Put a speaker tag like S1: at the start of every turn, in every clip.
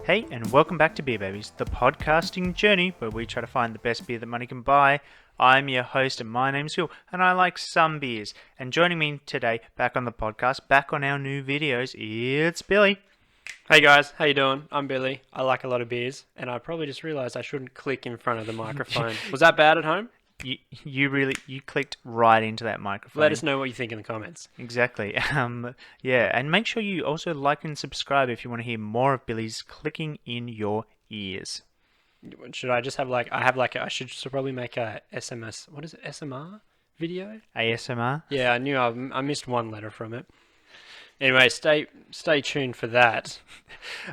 S1: Hey, and welcome back to Beer Babies, the podcasting journey where we try to find the best beer that money can buy. I'm your host, and my name's Phil, and I like some beers. And joining me today, back on the podcast, back on our new videos, it's Billy.
S2: Hey guys, how you doing? I'm Billy. I like a lot of beers, and I probably just realised I shouldn't click in front of the microphone. Was that bad at home?
S1: You clicked right into that microphone.
S2: Let us know what you think in the comments.
S1: Exactly. Yeah, and make sure you also like and subscribe if you want to hear more of Billy's clicking in your ears.
S2: Should I just have I should probably make a SMS. What is it? SMR video?
S1: ASMR?
S2: Yeah, I missed one letter from it. Anyway, stay tuned for that.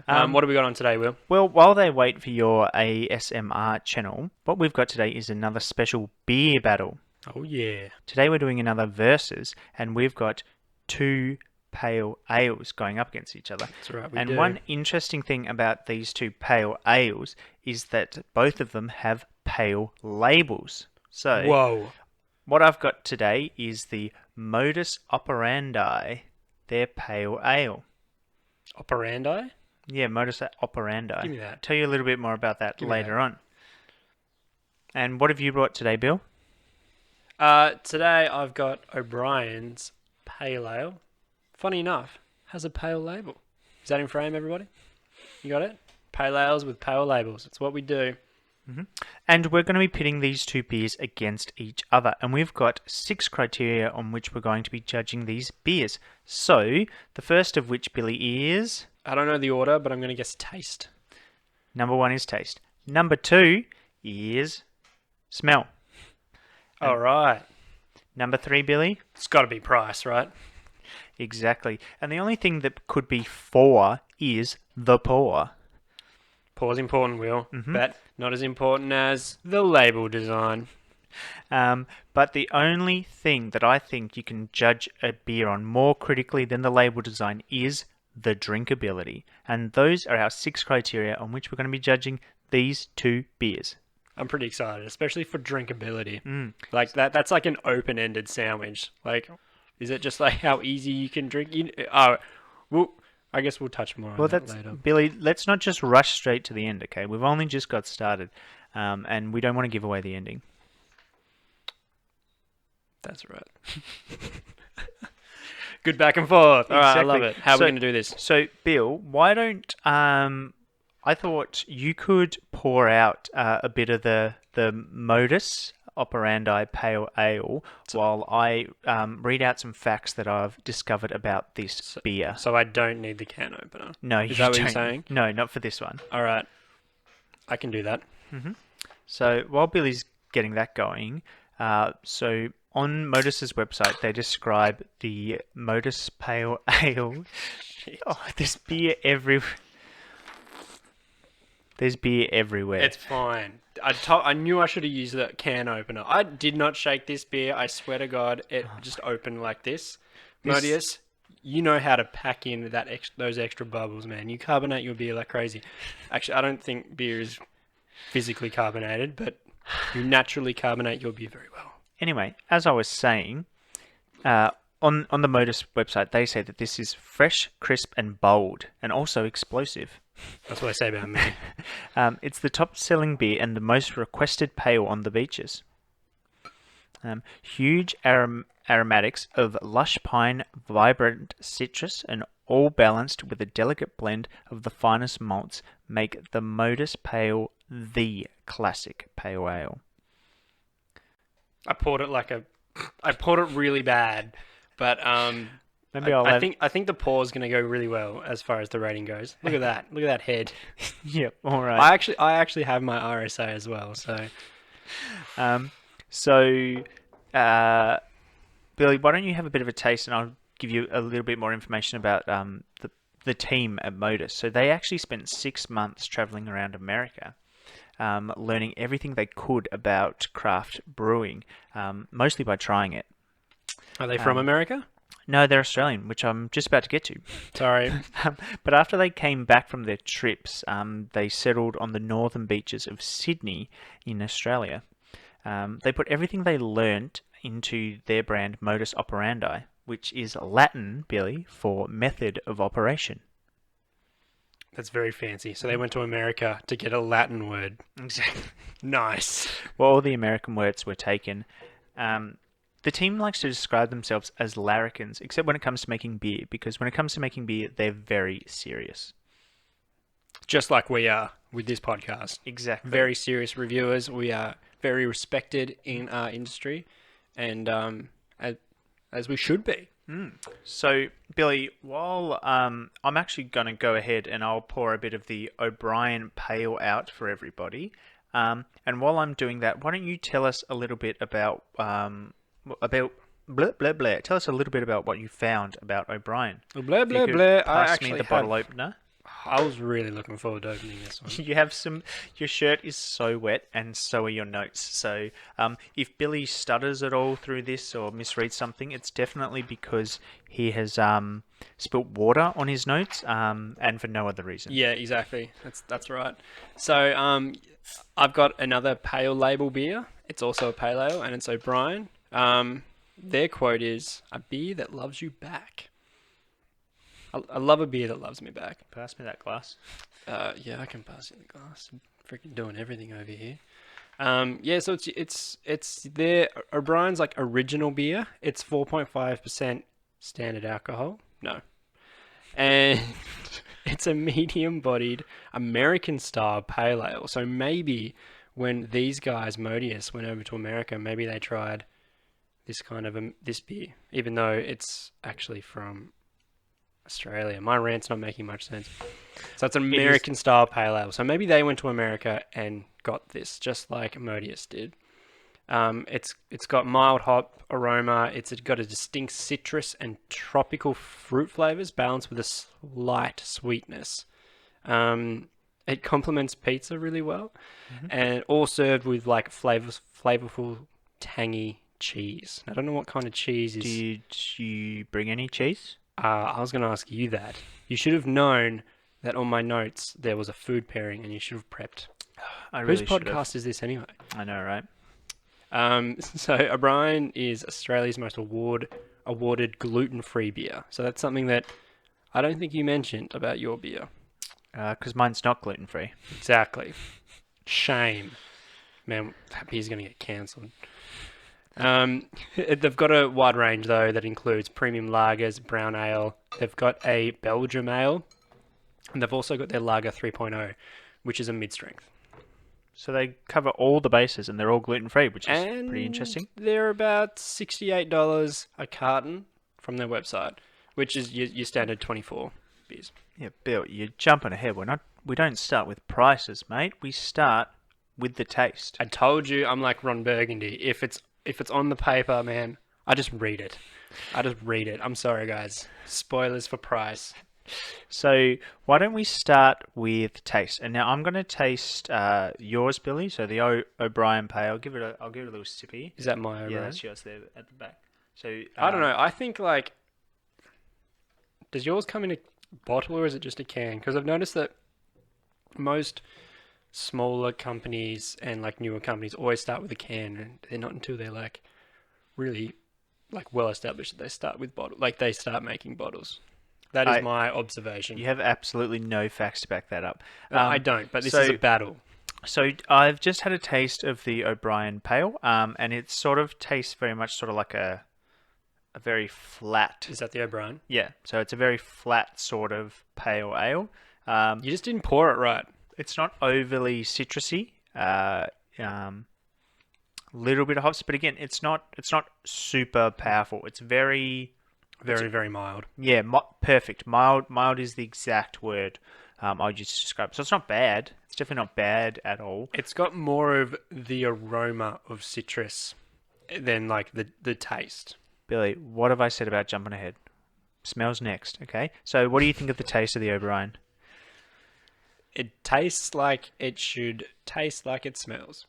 S2: What have we got on today, Will?
S1: Well, while they wait for your ASMR channel, what we've got today is another special beer battle.
S2: Oh yeah.
S1: Today we're doing another versus, and we've got two pale ales going up against each other.
S2: That's right,
S1: and one interesting thing about these two pale ales is that both of them have pale labels. So,
S2: whoa.
S1: What I've got today is the Modus Operandi, their pale ale.
S2: Operandi?
S1: Yeah, Modus Operandi.
S2: Give me that.
S1: Tell you a little bit more about that later on. And what have you brought today, Bill?
S2: Today I've got O'Brien's Pale Ale. Funny enough, has a pale label. Is that in frame, everybody? You got it? Pale ales with pale labels. It's what we do.
S1: Mm-hmm. And we're going to be pitting these two beers against each other. And we've got 6 criteria on which we're going to be judging these beers. So, the first of which, Billy, is...
S2: I don't know the order, but I'm going to guess taste.
S1: Number 1 is taste. Number 2 is smell.
S2: All right.
S1: Number 3, Billy?
S2: It's got to be price, right?
S1: Exactly. And the only thing that could be 4 is the pour.
S2: Pour's important, Will,
S1: Mm-hmm.
S2: but not as important as the label design.
S1: But the only thing that I think you can judge a beer on more critically than the label design is the drinkability. And those are our 6 criteria on which we're going to be judging these two beers.
S2: I'm pretty excited, especially for drinkability.
S1: Mm.
S2: Like that's like an open-ended sandwich. Like, is it just like how easy you can drink? I guess we'll touch more on that later.
S1: Billy, let's not just rush straight to the end, okay? We've only just got started, and we don't want to give away the ending.
S2: That's right. Good back and forth. All right, I love it. How are we going to do this?
S1: So, Bill, why don't... I thought you could pour out a bit of the Modus Operandi Pale Ale while I read out some facts that I've discovered about this beer.
S2: So I don't need the can opener?
S1: No,
S2: Is that what you're saying?
S1: No, not for this one.
S2: All right. I can do that.
S1: Mm-hmm. So while Billy's getting that going, so on Modus's website, they describe the Modus Pale Ale. Oh, there's beer everywhere. There's beer everywhere.
S2: It's fine. I knew I should have used the can opener. I did not shake this beer. I swear to God, it just opened like this. Modus, you know how to pack in those extra bubbles, man. You carbonate your beer like crazy. Actually, I don't think beer is physically carbonated, but you naturally carbonate your beer very well.
S1: Anyway, as I was saying, on the Modus website, they say that this is fresh, crisp, and bold, and also explosive.
S2: That's what I say about me.
S1: It's the top-selling beer and the most requested pale on the beaches. Huge aromatics of lush pine, vibrant citrus, and all balanced with a delicate blend of the finest malts make the Modus Pale the classic pale ale.
S2: I poured it really bad, but
S1: Maybe
S2: I think the pour is going to go really well as far as the rating goes. Look at that. Look at that head.
S1: Yep, all right.
S2: I actually have my RSA as well, so
S1: Billy, why don't you have a bit of a taste and I'll give you a little bit more information about the team at Modus. So they actually spent 6 months traveling around America, learning everything they could about craft brewing, mostly by trying it.
S2: Are they from America?
S1: No, they're Australian, which I'm just about to get to.
S2: Sorry.
S1: But after they came back from their trips, they settled on the northern beaches of Sydney in Australia. They put everything they learnt into their brand Modus Operandi, which is Latin, Billy, for method of operation.
S2: That's very fancy. So they went to America to get a Latin word.
S1: Exactly.
S2: Nice.
S1: Well, all the American words were taken. The team likes to describe themselves as larrikins, except when it comes to making beer, because when it comes to making beer, they're very serious.
S2: Just like we are with this podcast.
S1: Exactly.
S2: Very serious reviewers. We are very respected in our industry, and as we should be.
S1: So, Billy, while I'm actually going to go ahead and I'll pour a bit of the O'Brien Pale out for everybody. And while I'm doing that, why don't you tell us a little bit about blah, blah, blah. Tell us a little bit about what you found about O'Brien.
S2: Blah,
S1: If you
S2: blah,
S1: could
S2: blah.
S1: Pass me the bottle opener.
S2: I was really looking forward to opening this one.
S1: You have your shirt is so wet and so are your notes. So if Billy stutters at all through this or misreads something, it's definitely because he has spilt water on his notes and for no other reason.
S2: Yeah, exactly. That's right. So I've got another pale label beer. It's also a pale ale and it's O'Brien. Their quote is, "A beer that loves you back." I love a beer that loves me back.
S1: Pass me that glass.
S2: Yeah, I can pass you the glass. I'm freaking doing everything over here. Yeah, so it's their O'Brien's like original beer. It's 4.5% standard alcohol. No, and it's a medium-bodied American-style pale ale. So maybe when these guys, Modus, went over to America, maybe they tried this kind of this beer, even though it's actually from Australia. My rant's not making much sense. So it's an American style pale ale. So maybe they went to America and got this, just like Modus did. It's got mild hop aroma. It's got a distinct citrus and tropical fruit flavors balanced with a slight sweetness. It complements pizza really well, and all served with like flavorful, tangy cheese. I don't know what kind of cheese is.
S1: Did you bring any cheese?
S2: I was going to ask you that. You should have known that on my notes there was a food pairing, and you should have prepped.
S1: I really
S2: Whose podcast is this anyway?
S1: I know, right?
S2: So O'Brien is Australia's most awarded gluten-free beer. So that's something that I don't think you mentioned about your beer.
S1: Because mine's not gluten-free.
S2: Exactly. Shame. Man, that beer's going to get cancelled. They've got a wide range though that includes premium lagers, brown ale. They've got a Belgium ale, and they've also got their lager 3.0, which is a mid-strength.
S1: So they cover all the bases, and they're all gluten-free, which is pretty interesting.
S2: They're about $68 a carton from their website, which is your standard 24 beers.
S1: Yeah, Bill, you're jumping ahead. We don't start with prices, mate. We start with the taste.
S2: I told you, I'm like Ron Burgundy. If it's on the paper, man, I just read it. I'm sorry, guys. Spoilers for price.
S1: So why don't we start with taste? And now I'm going to taste yours, Billy. So the O'Brien Pale. I'll give it a little sippy.
S2: Is that my O'Brien?
S1: Yeah, that's yours there at the back. So
S2: I don't know. I think like, does yours come in a bottle or is it just a can? Because I've noticed that most smaller companies and like newer companies always start with a can, and they're not until they're like really like well established that they start with bottle. Like they start making bottles. That is my observation.
S1: You have absolutely no facts to back that up.
S2: I don't, but this is a battle.
S1: So I've just had a taste of the O'Brien Pale, and it sort of tastes very much sort of like a very flat.
S2: Is that the O'Brien?
S1: Yeah, so it's a very flat sort of pale ale.
S2: You just didn't pour it right.
S1: It's not overly citrusy. Little bit of hops, but again, it's not super powerful. It's very
S2: mild.
S1: Yeah, perfect. Mild is the exact word I would use to describe it. So it's not bad. It's definitely not bad at all.
S2: It's got more of the aroma of citrus than like the taste.
S1: Billy, what have I said about jumping ahead? Smells next, okay? So what do you think of the taste of the O'Brien?
S2: It tastes like it should taste like it smells.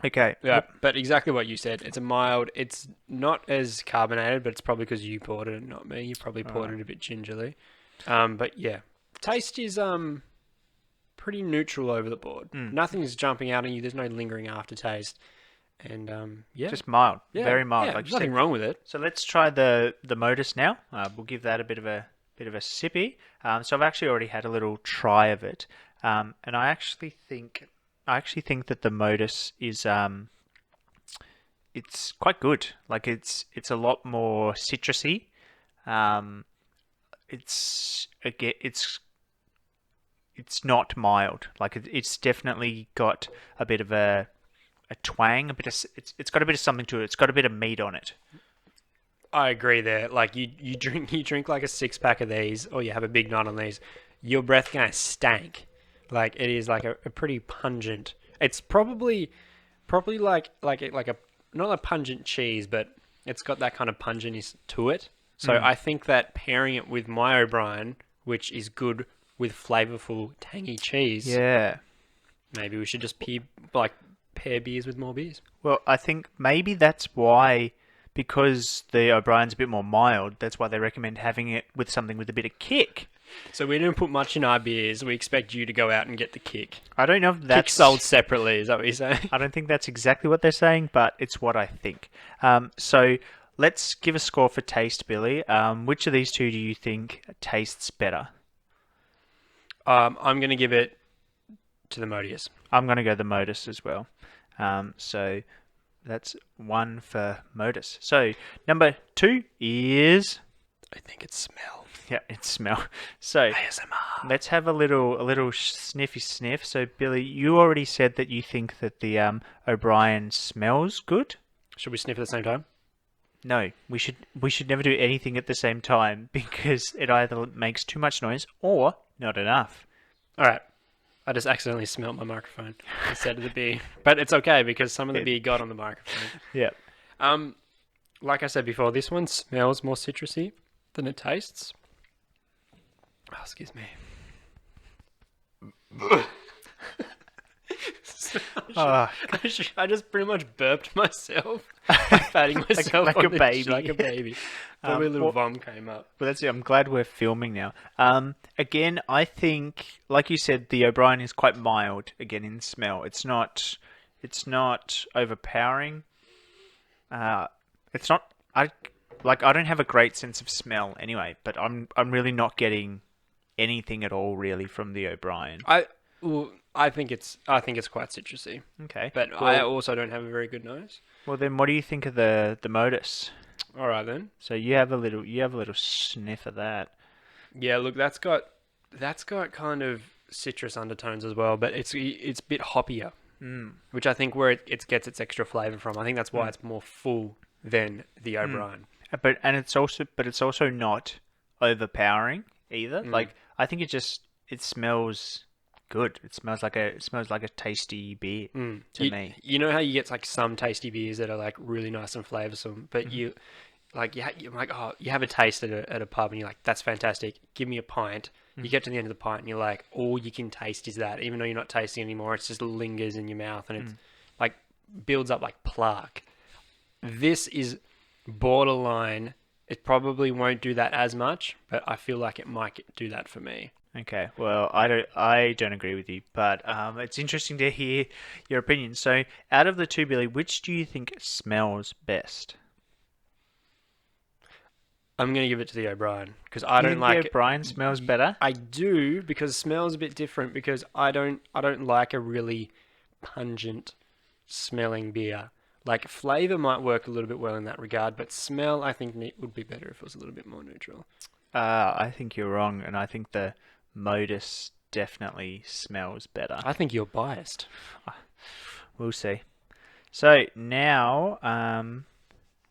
S1: Okay.
S2: Yeah, but exactly what you said. It's a mild. It's not as carbonated, but it's probably because you poured it and not me. You probably poured it a bit gingerly. But yeah, taste is pretty neutral over the board. Nothing's jumping out on you. There's no lingering aftertaste. And yeah,
S1: just mild.
S2: Yeah,
S1: Very mild.
S2: Yeah,
S1: like
S2: there's nothing wrong with it.
S1: So let's try the Modus now. We'll give that a bit of bit of a sippy. So I've actually already had a little try of it, and I actually think that the Modus is it's quite good. Like it's a lot more citrusy. Um, it's not mild. Like it's definitely got a bit of a twang, it's got a bit of something to it. It's got a bit of meat on it.
S2: I agree there. Like you drink like a 6-pack of these, or you have a big night on these, your breath gonna stank. Like it is like a pretty pungent. It's probably like a not a pungent cheese, but it's got that kind of punginess to it. So I think that pairing it with my O'Brien, which is good with flavorful tangy cheese.
S1: Yeah.
S2: Maybe we should just pair beers with more beers.
S1: Well, I think maybe that's why, because the O'Brien's a bit more mild, that's why they recommend having it with something with a bit of kick.
S2: So we didn't put much in our beers. We expect you to go out and get the kick.
S1: I don't know if that's...
S2: Kick sold separately, is that what you're saying?
S1: I don't think that's exactly what they're saying, but it's what I think. So let's give a score for taste, Billy. Which of these two do you think tastes better?
S2: I'm going to give it to the Modus.
S1: I'm going to go the Modus as well. So that's 1 for Modus. So number 2 is...
S2: I think it's smell.
S1: Yeah, it's smell. So
S2: ASMR.
S1: let's have a little sniffy sniff. So Billy, you already said that you think that the O'Brien smells good.
S2: Should we sniff at the same time?
S1: No, we should never do anything at the same time, because it either makes too much noise or not enough.
S2: All right. I just accidentally smelt my microphone instead of the beer. But it's okay, because some of the beer got on the microphone.
S1: Yeah.
S2: Like I said before, this one smells more citrusy than it tastes. Oh, excuse me. I just pretty much burped myself, patting myself
S1: like
S2: on
S1: a baby.
S2: like a baby. Probably a little vom came up.
S1: Well, that's it. I'm glad we're filming now. Again, I think, like you said, the O'Brien is quite mild. Again, in smell, it's not overpowering. It's not. I don't have a great sense of smell anyway, but I'm really not getting anything at all really from the O'Brien.
S2: I think it's quite citrusy.
S1: Okay,
S2: but I also don't have a very good nose.
S1: Well, then, what do you think of the Modus?
S2: All right then.
S1: So you have a little sniff of that.
S2: Yeah, look, that's got kind of citrus undertones as well, but it's a bit hoppier, which I think where it gets its extra flavor from. I think that's why it's more full than the O'Brien.
S1: But it's also not overpowering either. Like, I think it smells good. It smells like a tasty beer to me.
S2: You know how you get like some tasty beers that are like really nice and flavorsome, but you're like, oh, you have a taste at a pub and you're like, that's fantastic. Give me a pint. You get to the end of the pint and you're like, all you can taste is that, even though you're not tasting anymore. It just lingers in your mouth and it's like builds up like plaque. This is borderline. It probably won't do that as much, but I feel like it might do that for me.
S1: Okay, well, I don't agree with you, but it's interesting to hear your opinion. So, out of the two, Billy, which do you think smells best?
S2: I'm going to give it to the O'Brien, because I don't like
S1: the O'Brien smells better?
S2: I do, because smells a bit different, because I don't like a really pungent smelling beer. Like, flavor might work a little bit well in that regard, but smell, I think, would be better if it was a little bit more neutral.
S1: I think you're wrong, and I think the Modus definitely smells better.
S2: I think you're biased.
S1: We'll see. So now,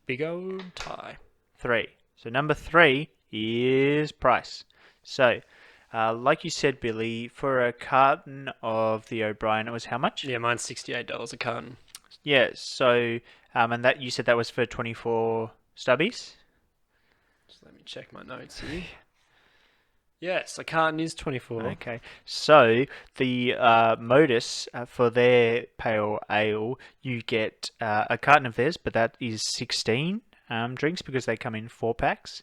S2: big old tie.
S1: 3. So number 3 is price. So, like you said, Billy, for a carton of the O'Brien, it was how much?
S2: Yeah, mine's $68 a carton.
S1: Yeah. So, and that you said that was for 24 stubbies.
S2: Just let me check my notes here. Yes, a carton is 24.
S1: Okay, so the Modus for their pale ale, you get a carton of theirs, but that is 16 drinks because they come in 4-packs,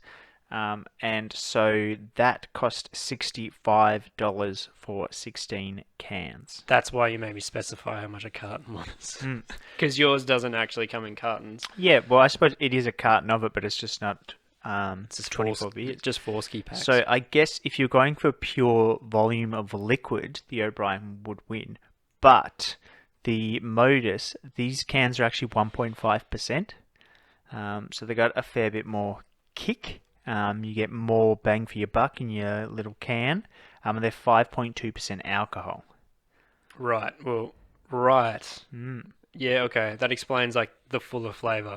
S1: and so that cost $65 for 16 cans.
S2: That's why you made me specify how much a carton was, because yours doesn't actually come in cartons.
S1: Yeah, well, I suppose it is a carton of it, but it's just not
S2: It's just
S1: 24 beers.
S2: Just 4 ski packs.
S1: So I guess if you're going for pure volume of liquid, the O'Brien would win. But the Modus, these cans are actually 1.5%. So they got a fair bit more kick. You get more bang for your buck in your little can. And they're 5.2% alcohol.
S2: Right. Well, right.
S1: Mm.
S2: Yeah, okay. That explains like the fuller flavour.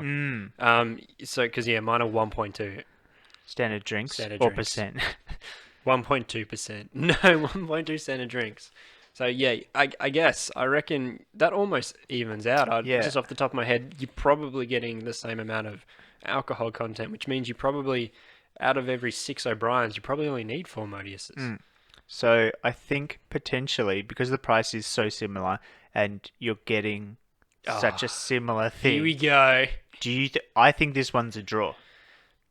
S2: So, because mine are 1.2.
S1: Standard drinks
S2: Standard
S1: or
S2: drinks.
S1: percent?
S2: 1.2%. No, 1.2 standard drinks. So yeah, I guess I reckon that almost evens out.
S1: Yeah.
S2: Just off the top of my head, you're probably getting the same amount of alcohol content, which means you probably, out of every 6 O'Briens, you probably only need 4 Modiuses.
S1: So I think potentially, because the price is so similar and you're getting such a similar thing.
S2: Here we go.
S1: I think this one's a draw.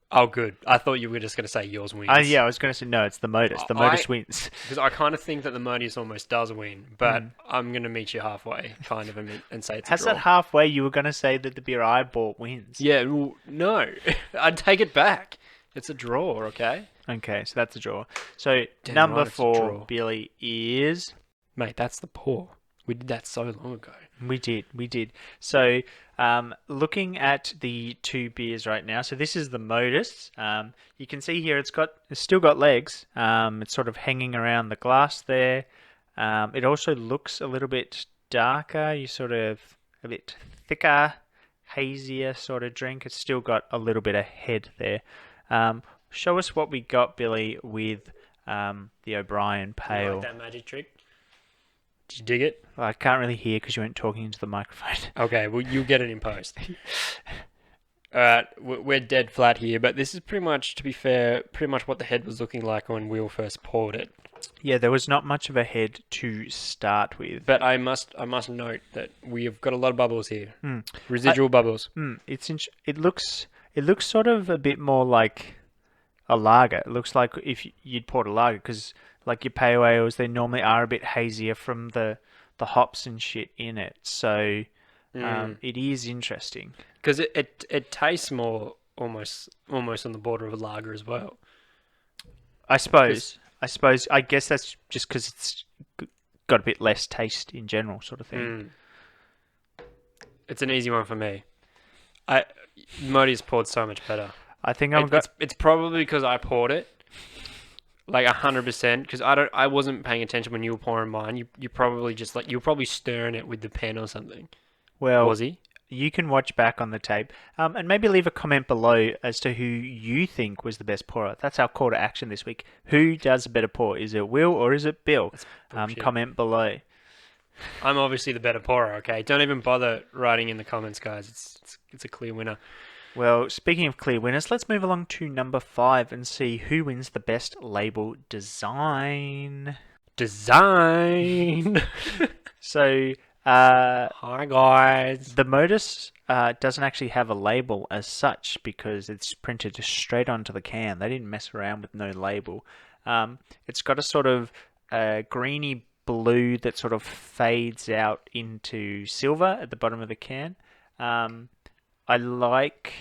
S2: Oh, good. I thought you were just going to say yours wins.
S1: Yeah, I was going to say no, it's the Modus. The Modus wins.
S2: Because I kind of think that the Modus almost does win, but I'm going to meet you halfway, kind of, and say it's a
S1: Has
S2: draw.
S1: that halfway? You were going to say that the beer I bought wins.
S2: Yeah, well, no. I'd take it back. It's a draw, okay?
S1: Okay, so that's a draw. So
S2: Damn
S1: number
S2: right, it's a draw.
S1: 4, Billy, is...
S2: Mate, that's the pour. We did that so long ago.
S1: We did. So, looking at the 2 beers right now, so this is the Modus. You can see here it's still got legs. It's sort of hanging around the glass there. It also looks a little bit darker. You sort of a bit thicker, hazier sort of drink. It's still got a little bit of head there. Show us what we got, Billy, with the O'Brien Pale.
S2: You like that magic trick? Did you dig it?
S1: Well, I can't really hear because you weren't talking into the microphone.
S2: Okay, well, you'll get it in post. Alright, we're dead flat here, but this is pretty much, to be fair, pretty much what the head was looking like when Will first poured it.
S1: Yeah, there was not much of a head to start with.
S2: But I must note that we have got a lot of bubbles here. Residual bubbles.
S1: It looks sort of a bit more like a lager. It looks like if you'd poured a lager, because like your pale ales, they normally are a bit hazier from the hops and shit in it. So it is interesting.
S2: Because it tastes more almost on the border of a lager as well.
S1: I suppose. I guess that's just because it's got a bit less taste in general, sort of thing.
S2: It's an easy one for me. Modi's poured so much better.
S1: I think
S2: it's probably because I poured it, like 100%. Because I wasn't paying attention when you were pouring mine. You probably just you were probably stirring it with the pen or something.
S1: Well,
S2: was he?
S1: You can watch back on the tape, and maybe leave a comment below as to who you think was the best pourer. That's our call to action this week. Who does a better pour? Is it Will or is it Bill? Comment below.
S2: I'm obviously the better pourer. Okay, don't even bother writing in the comments, guys. It's a clear winner.
S1: Well, speaking of clear winners, let's move along to number 5 and see who wins the best label design. So,
S2: hi guys.
S1: The Modus doesn't actually have a label as such because it's printed straight onto the can. They didn't mess around with no label. It's got a sort of greeny blue that sort of fades out into silver at the bottom of the can. I like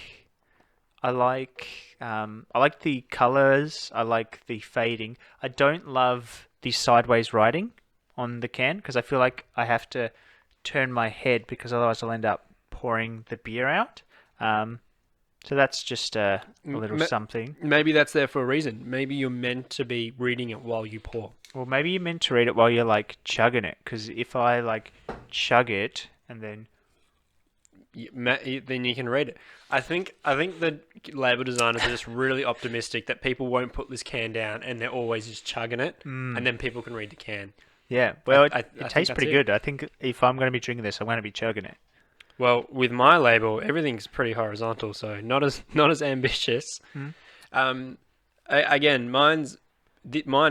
S1: the colors. I like the fading. I don't love the sideways writing on the can because I feel like I have to turn my head because otherwise I'll end up pouring the beer out. So that's just a little something.
S2: Maybe that's there for a reason. Maybe you're meant to be reading it while you pour.
S1: Well, maybe you're meant to read it while you're like chugging it. Because if I like chug it and then
S2: you can read it. I think the label designers are just really optimistic that people won't put this can down and they're always just chugging it, and then people can read the can.
S1: Yeah, well, it tastes pretty
S2: it.
S1: good. I think if I'm going to be drinking this, I'm going to be chugging it.
S2: Well, with my label, everything's pretty horizontal, so not as ambitious. Again, mine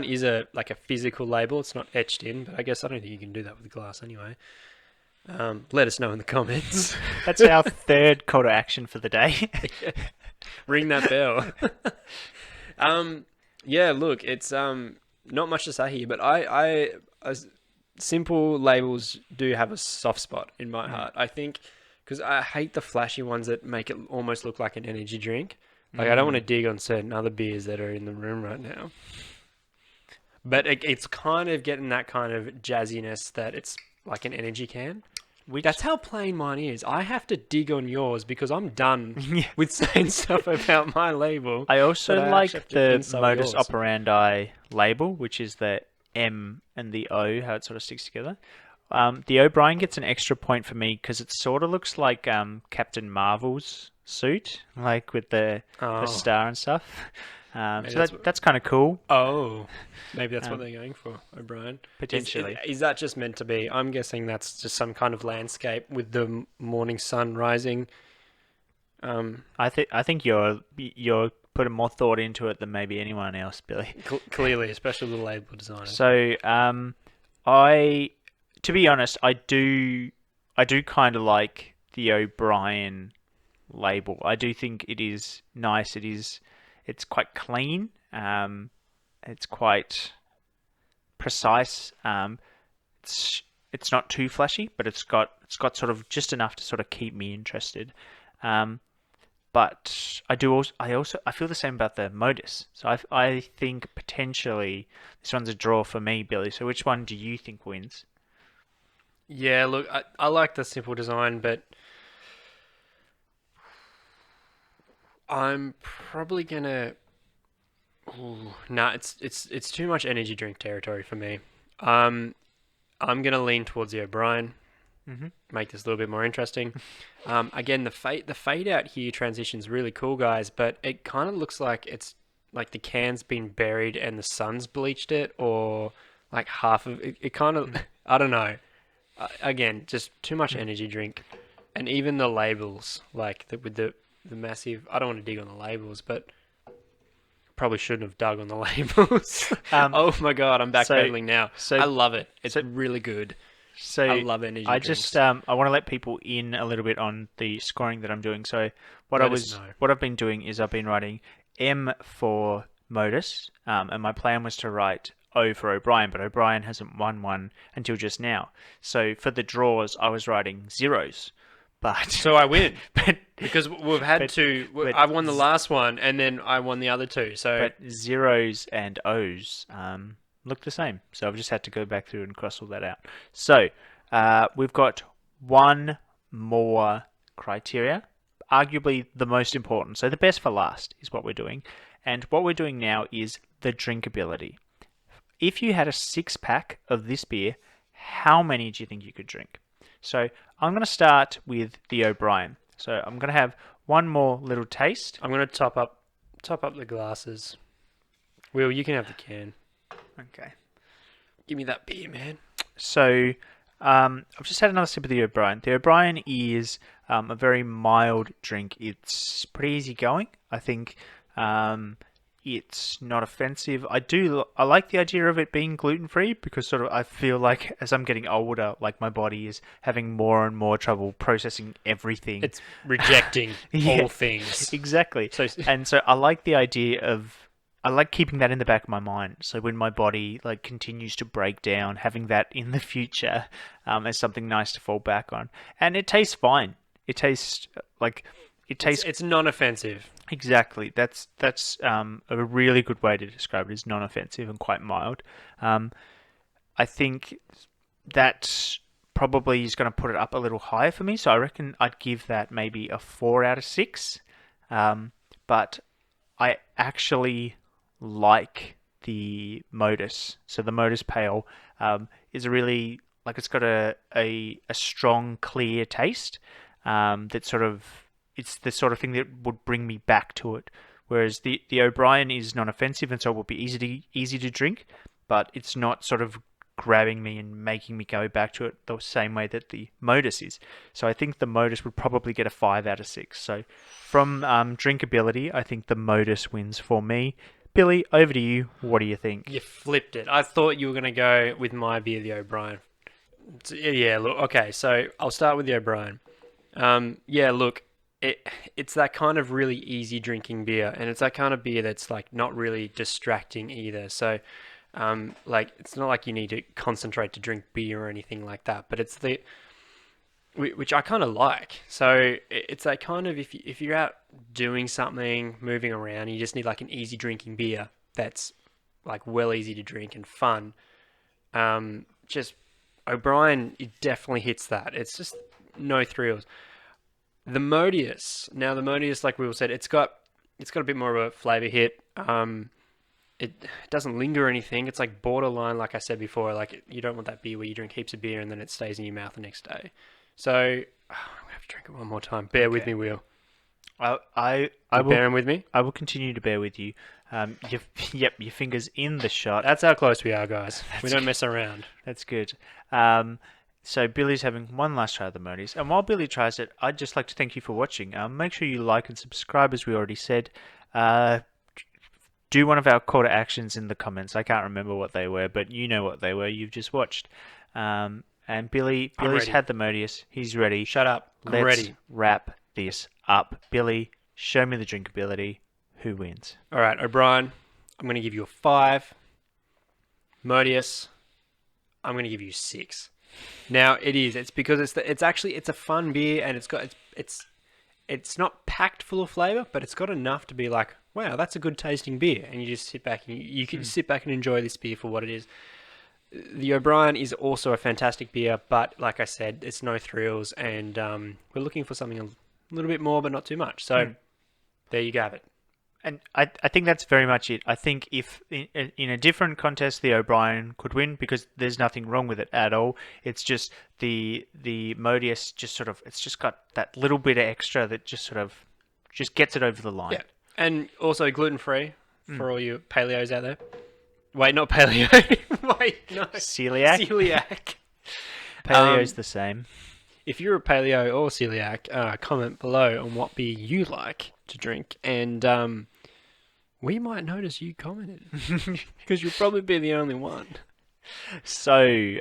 S2: is a physical label. It's not etched in, but I guess I don't think you can do that with glass anyway. Let us know in the comments.
S1: That's our third call to action for the day.
S2: Ring that bell. Yeah, look, it's not much to say here, but I simple labels do have a soft spot in my heart. I think because I hate the flashy ones that make it almost look like an energy drink. Like, I don't want to dig on certain other beers that are in the room right now. But it's kind of getting that kind of jazziness that it's like an energy can. That's how plain mine is. I have to dig on yours because I'm done with saying stuff about my label.
S1: I also like the Modus
S2: yours.
S1: Operandi label, which is the M and the O, how it sort of sticks together. The O'Brien gets an extra point for me because it sort of looks like Captain Marvel's suit, like with the star and stuff. So that's kind of cool.
S2: Oh, maybe that's what they're going for, O'Brien.
S1: Potentially.
S2: Is that just meant to be? I'm guessing that's just some kind of landscape with the morning sun rising.
S1: I think you're putting more thought into it than maybe anyone else, Billy.
S2: Clearly, especially the label designer.
S1: So, to be honest, I do kind of like the O'Brien label. I do think it is nice. It's quite clean. It's quite precise. It's not too flashy, but it's got sort of just enough to sort of keep me interested. But I feel the same about the Modus. So I think potentially this one's a draw for me, Billy. So which one do you think wins?
S2: Yeah, look, I like the simple design, but I'm probably gonna. It's too much energy drink territory for me. I'm gonna lean towards the O'Brien. Make this a little bit more interesting. Again, the fade out here transition's really cool, guys, but it kind of looks like it's like the can's been buried and the sun's bleached it, or like half of it. It kind of, I don't know. Again, just too much energy drink, and even the labels, like with the massive. I don't want to dig on the labels, but probably shouldn't have dug on the labels. Oh my god, I'm backpedaling now. I love it. It's really good.
S1: So
S2: I love energy drinks.
S1: I want to let people in a little bit on the scoring that I'm doing. So what I've been doing is I've been writing M for Modus, and my plan was to write O for O'Brien, but O'Brien hasn't won one until just now. So for the draws, I was writing zeros. So
S2: I win, because we've had I won the last one, and then I won the other two. So,
S1: but zeros and O's look the same. So I've just had to go back through and cross all that out. So we've got one more criteria, arguably the most important. So the best for last is what we're doing, and what we're doing now is the drinkability. If you had a 6-pack of this beer, how many do you think you could drink? So I'm going to start with the O'Brien. So I'm going to have one more little taste.
S2: I'm going to top up the glasses. Will, you can have the can.
S1: Okay.
S2: Give me that beer, man.
S1: So I've just had another sip of the O'Brien. The O'Brien is a very mild drink. It's pretty easy going. I think it's not offensive. I like the idea of it being gluten-free because sort of I feel like as I'm getting older, like my body is having more and more trouble processing everything.
S2: It's rejecting all things.
S1: Exactly. So I like the idea of, I like keeping that in the back of my mind. So when my body like continues to break down, having that in the future as something nice to fall back on. And it tastes fine. It tastes like... It's
S2: non-offensive.
S1: Exactly. That's a really good way to describe it. It's non-offensive and quite mild. I think that probably is going to put it up a little higher for me. So I reckon I'd give that maybe a 4 out of 6. But I actually like the Modus. So the Modus Pale is a really, like, it's got a strong, clear taste that sort of... It's the sort of thing that would bring me back to it. Whereas the O'Brien is non-offensive and so it will be easy to drink, but it's not sort of grabbing me and making me go back to it the same way that the Modus is. So I think the Modus would probably get a 5 out of 6. So from drinkability, I think the Modus wins for me. Billy, over to you. What do you think?
S2: You flipped it. I thought you were going to go with my beer, the O'Brien. Yeah, look, okay, so I'll start with the O'Brien. Yeah, look. It's that kind of really easy drinking beer, and it's that kind of beer that's like not really distracting either. So, like, it's not like you need to concentrate to drink beer or anything like that. But it's which I kind of like. So it's like kind of if you're out doing something, moving around, you just need like an easy drinking beer that's like well easy to drink and fun. Just O'Brien, it definitely hits that. It's just no thrills. The Modius, like we all said, it's got a bit more of a flavor hit. It doesn't linger or anything. It's like borderline, like I said before. Like you don't want that beer where you drink heaps of beer and then it stays in your mouth the next day. So I'm gonna have to drink it one more time. Bear with me, Will.
S1: I
S2: You
S1: will.
S2: bearing with me?
S1: I will continue to bear with you. Your fingers in the shot.
S2: That's how close we are, guys. We don't mess around.
S1: That's good. So Billy's having one last try of the Modius, and while Billy tries it, I'd just like to thank you for watching. Make sure you like and subscribe, as we already said. Do one of our call to actions in the comments. I can't remember what they were, but you know what they were. You've just watched. And Billy's
S2: ready.
S1: had the Modius. He's ready.
S2: Shut up. I'm
S1: Let's
S2: ready.
S1: wrap this up. Billy, show me the drinkability. Who wins?
S2: All right, O'Brien, I'm going to give you a 5. Modius, I'm going to give you 6. Now it's because it's a fun beer and it's not packed full of flavor, but it's got enough to be like, wow, that's a good tasting beer, and you just sit back and you can sit back and enjoy this beer for what it is. The O'Brien is also a fantastic beer, but like I said, it's no thrills, and we're looking for something a little bit more, but not too much. So there you have it.
S1: And I think that's very much it. I think if in a different contest the O'Brien could win, because there's nothing wrong with it at all. It's just the Modius it's just got that little bit of extra that just gets it over the line.
S2: Yeah, and also gluten free for all you paleos out there. Wait, not paleo. Wait, no. Celiac.
S1: Paleo's the same.
S2: If you're a paleo or celiac, comment below on what beer you like to drink, and we might notice you commented because you'll probably be the only one.
S1: So,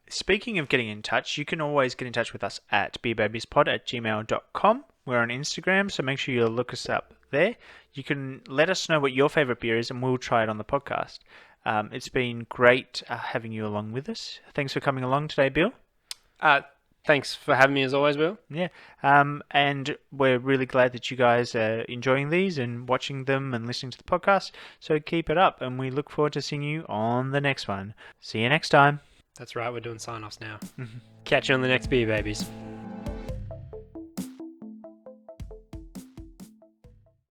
S1: speaking of getting in touch, you can always get in touch with us at beerbabieспod@gmail.com. We're on Instagram, so make sure you look us up there. You can let us know what your favourite beer is, and we'll try it on the podcast. It's been great having you along with us. Thanks for coming along today, Bill.
S2: Thanks for having me as always, Will.
S1: Yeah, and we're really glad that you guys are enjoying these and watching them and listening to the podcast. So keep it up, and we look forward to seeing you on the next one. See you next time.
S2: That's right, we're doing sign-offs now. Catch you on the next beer, babies.